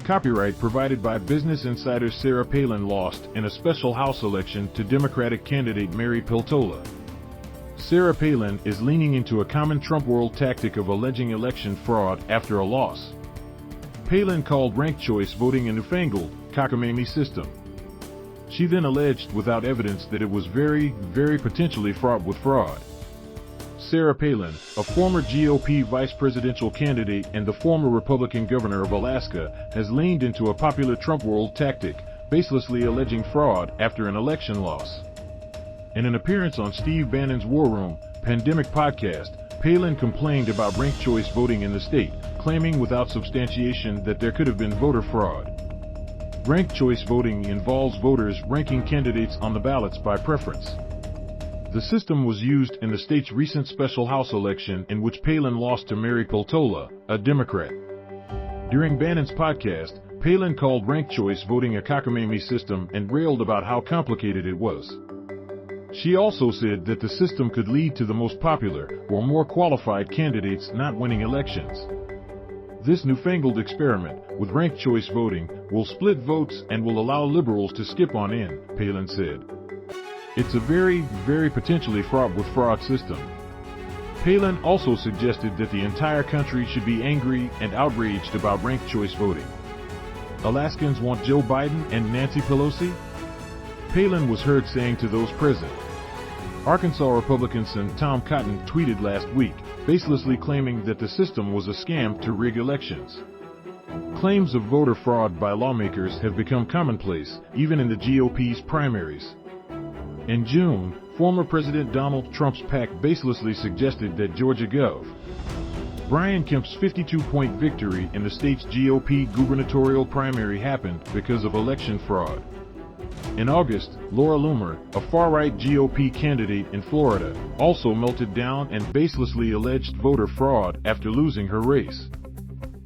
Copyright provided by Business Insider Sarah Palin lost in a special House election to Democratic candidate Mary Peltola. Sarah Palin is leaning into a common Trumpworld tactic of alleging election fraud after a loss. Palin called ranked choice voting a newfangled, cockamamie system. She then alleged without evidence that it was very potentially fraught with fraud. Sarah Palin, a former GOP vice presidential candidate and the former Republican governor of Alaska, has leaned into a popular Trumpworld tactic, baselessly alleging fraud after an election loss. In an appearance on Steve Bannon's War Room Pandemic podcast, Palin complained about ranked choice voting in the state, claiming without substantiation that there could have been voter fraud. Ranked choice voting involves voters ranking candidates on the ballots by preference. The system was used in the state's recent special House election in which Palin lost to Mary Peltola, a Democrat. During Bannon's podcast, Palin called ranked choice voting a cockamamie system and railed about how complicated it was. She also said that the system could lead to the most popular or more qualified candidates not winning elections. This newfangled experiment with ranked choice voting will split votes and will allow liberals to skip on in, Palin said. It's a very potentially fraught with fraud system. Palin also suggested that the entire country should be angry and outraged about ranked choice voting. Alaskans want Joe Biden and Nancy Pelosi? Palin was heard saying to those present. Arkansas Republican Sen Tom Cotton tweeted last week, baselessly claiming that the system was a scam to rig elections. Claims of voter fraud by lawmakers have become commonplace, even in the GOP's primaries. In June, former President Donald Trump's PAC baselessly suggested that Georgia Gov. Brian Kemp's 52-point victory in the state's GOP gubernatorial primary happened because of election fraud. In August, Loomer, a far-right GOP candidate in Florida, also melted down and baselessly alleged voter fraud after losing her race.